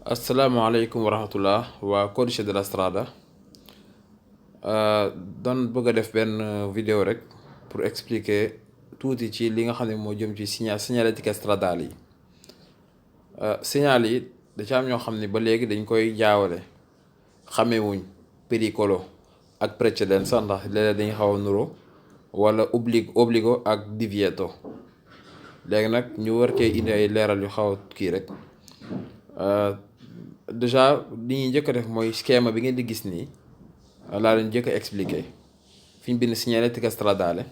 asalaamaaleykum wa rahmatullah waa Codice de la Strada doon bëgg a def benn vidéo rek pour expliquer tuuti ci li nga xam ne moo jëm ci signalétique stradale yi. Signal yi da ci am ñoo xam ne ba léegi dañ koy jaawale xamewuñ pericolo ak precedenza ndax léeg-léeg dañuy xaw a nuro wala obbligo ak divieto. léegi nag ñu war cee indi ay leeral yu xaw a kii rek. Déjà li ñuy njëkk a def mooy schéma bi ngeen di gis nii laa leen njëkk a expliqué fi ñu bind signalética stradale.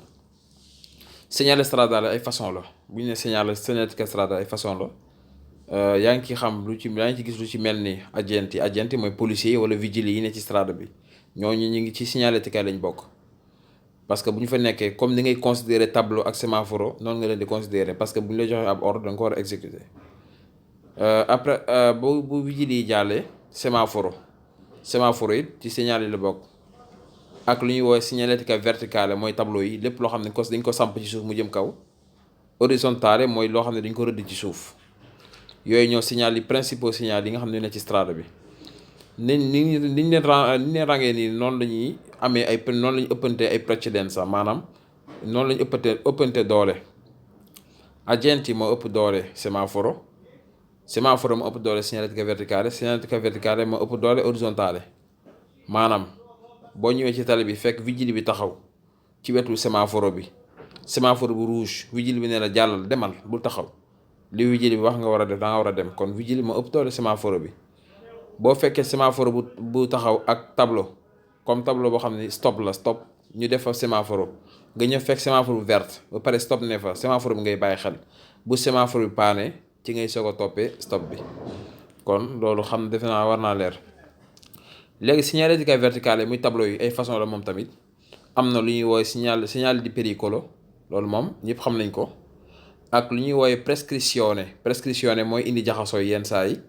Segnale stradale ay façon la bu ñu ne signalética stradale ay façon la. yaa ngi ci xam lu ci yaa ngi ci gis lu ci mel ni agenti mooy policier wala vigile yi ne ci strada bi ñooñu ñu ngi ci signalética lañ bokk. parce que bu ñu fa nekkee comme ni ngay considérer tableau ak sémaphoro noonu nga leen di considérer parce que bu ñu la joxee ab ordre da nga ko war a exécuter. Après bu vigile yi jàllee sémaphoro it ci signal yi la bokk ak lu ñuy woowee signalética verticale mooy tableau yi lépp loo xam ne dañ ko samp ci suuf mu jëm kaw. horizontale mooy loo xam ne dañ ko rëdd ci suuf. yooyu ñoo signal yi principaux signal yi nga xam ne ne ci strada bi niñ leen ràngee nii noonu la ñuy amee ay noonu la ñu ëppantee ay precedenza maanaam noonu la ñu ëppante doole. agenti moo ëpp doole sémaphoro moo ëpp doole signalética verticale moo ëpp doole horizontale. maanaam boo ñëwee ci tali bi fekk vigile bi taxaw ci wetu sémaphoro bi bu rouge vigile bi ne la jàllal demal bul taxaw li vigile bi wax nga war a def da nga war a dem kon vigile moo ëpp doole sémaphoro bi. boo fekkee sémaphoro bu taxaw ak tableau comme tableau boo xam ne stop ñu def fa sémaphoro nga ñëw fekk sémaphoro bu verte ba pare stop ne fa sémaphoro bi ngay bàyyi xel bu sémaphoro bi paane ci ngay soog a toppee stop bi. kon loolu xam defe naa war naa leer. léegi signalética verticale muy tableau yi ay façon la moom tamit am na lu ñuy woowee signal di pericolo loolu moom ñëpp xam nañ ko ak lu ñuy woowee prescrizione mooy indi jaxasoo yenn saa yi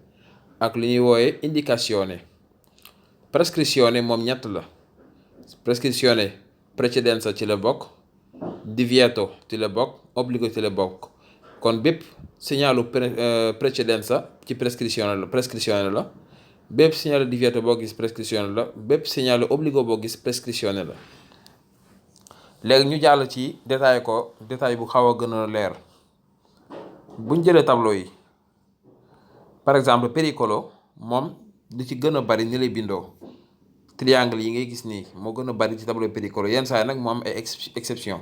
ak lu ñuy woowee prescrizione moom ñett la. prescrizione precedenza ci la bokk, divieto ci la bokk, obbligo ci la bokk. kon bépp signalu precedenza ci prescrizione la bépp signalu divieto boo gis prescrizione la bépp signalu obbligo boo gis prescrizione la. léegi ñu jàll ci détail bu xaw a gën a leer buñ jëlee tableau yi par exemple pericolo moom li ci gën a bari ni lay bindoo triangle yi ngay gis nii moo gën a bari ci tableau pericolo yenn saa yi nag moo am ay exception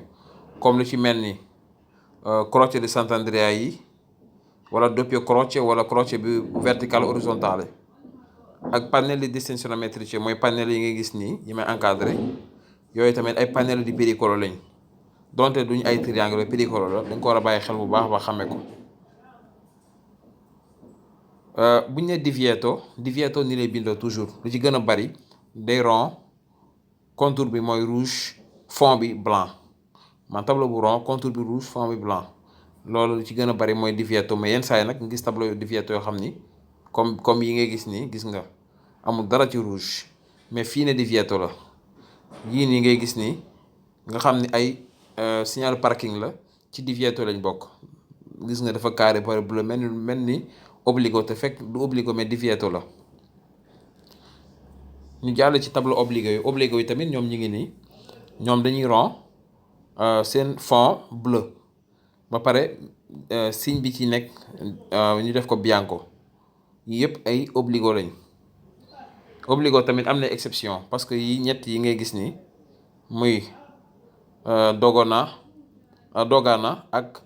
comme lu ci mel ni croce di Sant'Andrea yi wala doppio croce wala croce bi verticale horizontale ak pannelli di distensionometrici mooy panel yi ngay gis nii yi may encadré yooyu tamit ay panel di pericolo lañ donte duñ ay triangle pericolo la dañ ko war a bàyyi xel bu baax ba xamee ko. buñ ne divieto ni lay bindoo toujours lu ci gën a bari day rond contour bi mooy rouge fond bi blanc man tableau bu rond contour bi rouge fond bi blanc loolu lu ci gën a bari mooy divieto mais yenn saa yi nag nga gis tableau divieto yoo xam ni comme yi ngay gis nii gis nga amul dara ci rouge mais fii ne divieto la. yii nii ngay gis nii nga xam ni ay signal parking la ci divieto lañ bokk gis nga dafa carré par bleu mel ni obbligo te fekk du obbligo mais divieto la. ñu jàll ci tableau obbligo yi tamit ñoom ñi ngi nii ñoom dañuy rond seen fond bleu ba pare signe bi ci nekk ñu def ko bianco yi yëpp ay obbligo lañ. obbligo tamit am na exception parce que yi ñett yi ngay gis nii muy dogana ak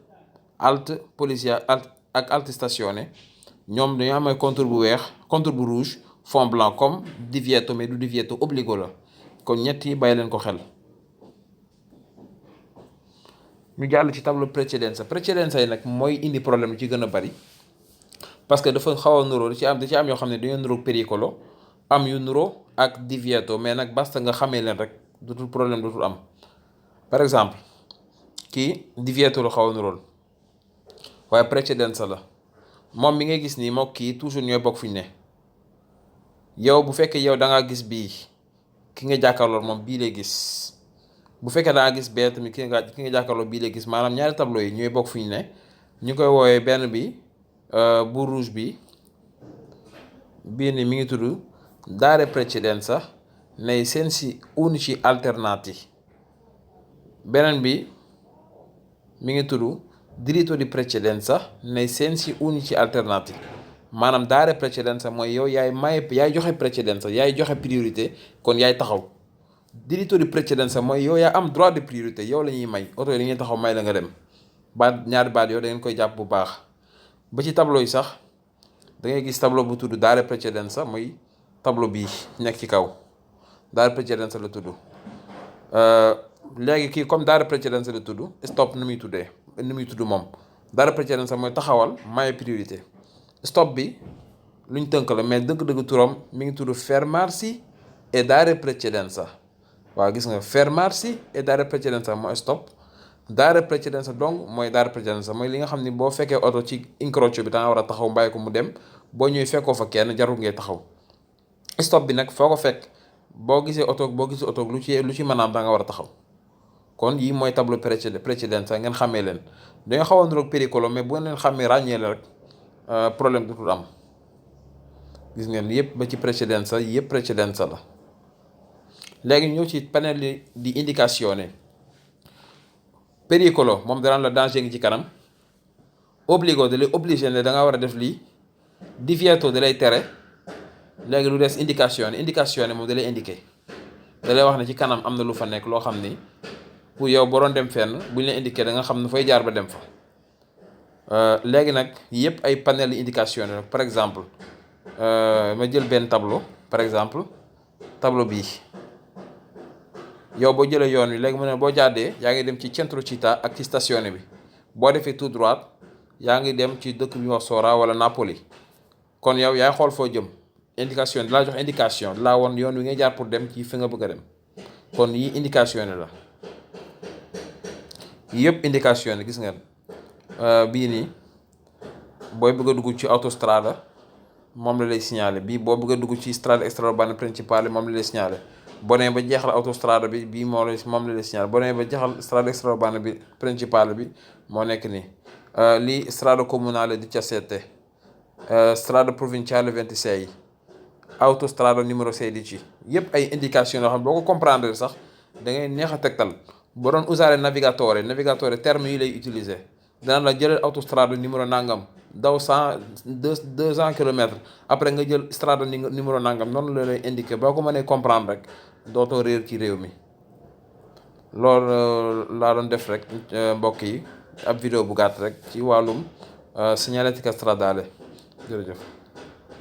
alt polizia ak alt stazione ñoom dañoo am ay contour bu weex contour bu rouge fond blanc comme divieto mais du divieto obbligo la kon ñett yi bàyyi leen ko xel. ñu jàll ci tableau precedenza yi nag mooy indi problème ci gën a bari parce que dafa xaw a nuroo da ci am yoo xam ne dañoo nuroo pericolo am yu nuroo ak divieto mais nag basta nga xamee leen rek dootul problème dootul am. par exemple kii divieto la xaw a nurool waaye precedenza la moom mi ngay gis nii moo kii toujours ñooy bokk fu ñu ne. yow bu fekkee yow da ngaa gis bii ki nga jàkkaarloo moom bii lay gis bu fekkee da ngaa gis bee tamit ki nga jàkkaarloo bii lay gis maanaam ñaari tableau yi ñooy bokk fu ñu ne ñu koy woowee benn bi bu rouge bi bii ni mi ngi tudd dare precedenza nei sensi unici alternati. beneen bi mi ngi tudd diritto di precedenza nei sensi unici alternati. maanaam dare precedenza mooy yow yaay joxe precedenza, yaay joxe priorité, kon yaay taxaw. diritto di precedenza mooy yow yaa am droit de priorité, yow la ñuy may oto yi dañuy taxaw may la nga dem. ñaari baat yow da ngeen koy jàpp bu baax. ba ci tableau yi sax da ngay gis tableau bu tudd dare precedenza, mooy tableau bii nekk ci kaw dare precedenza la tudd. léegi kii comme dare precedenza la tudd, stop nu muy tudd moom. dare precedenza mooy taxawal may priorité. stop bi luñ tënk la, mais dëgg-dëgg turam mi ngi tudd fermarsi e dare precedenza. waaw gis nga, fermarsi e dare precedenza mooy stop. dare precedenza donc mooy dare precedenza mooy li nga xam ni boo fekkee oto ci incrocio bi da nga war a taxaw bàyyi ko mu dem, boo ñëwee fekkoo fa kenn jarul ngay taxaw. stop bi nag foo ko fekk boo gisee oto lu ci mën a am da nga war a taxaw. kon yii mooy tableau precedenza ngeen xàmmee leen. dañoo xaw a niroog pericolo, mais bu ngeen leen xàmmee ràññee la rek problème dutul am. gis ngeen yëpp ba ci precedenza yëpp precedenza la. léegi ñëw ci panel di indicazione. pericolo moom danaan la danger ngi ci kanam. obbligo da lay obligé ne da nga war a def lii. divieto da lay tere. léegi lu des indicazione moom da lay indiqué, da lay wax ne ci kanam am na lu fa nekk loo xam ni pour yow boo doon dem fenn buñ la indiqué da nga xam ne fay jaar ba dem fa. léegi nag yëpp ay panel indication la. par exemple ma jël benn tableau, par exemple tableau bii yow boo jëlee yoon wi léegi mu ne boo jàddee yaa ngi dem ci centro città ak ci stazione bi, boo defee tout droit yaa ngi dem ci dëkk bi wax Sora wala Napoli. kon yow yaay xool foo jëm. indication di laa jox indication di laa woon yoon wi ngay jaar pour dem ci fi nga bëgg a dem. kon yi indication la yëpp indication gis ngeen. bii nii booy bëgg a dugg ci autostrada moom la lay signalé, bii boo bëgg a dugg ci strada extraurbana principale moom la lay signalé. boo nee ba jeexal autostrada bi bii moom la lay signalé. boo nee ba jeexal strada extraurbana bi principale bi moo nekk nii. lii strada comunale 17, strada provinciale 26, autostrada numero 16. yëpp ay indication yoo xam ne boo ko comprendre sax da ngay neex a tegtal. boo doon usare navigatore terme yi lay utiliser. dana la jëlal autostrada numéro nangam daw 200 kilomètres après nga jël strada numéro nangam, noonu la lay indiqué. boo ko mënee comprendre rek dootoo réer ci réew mi. loolu laa doon def rek mbokk yi ab vidéo bu gàtt rek ci wàllum segnaletica stradale. jërëjëf.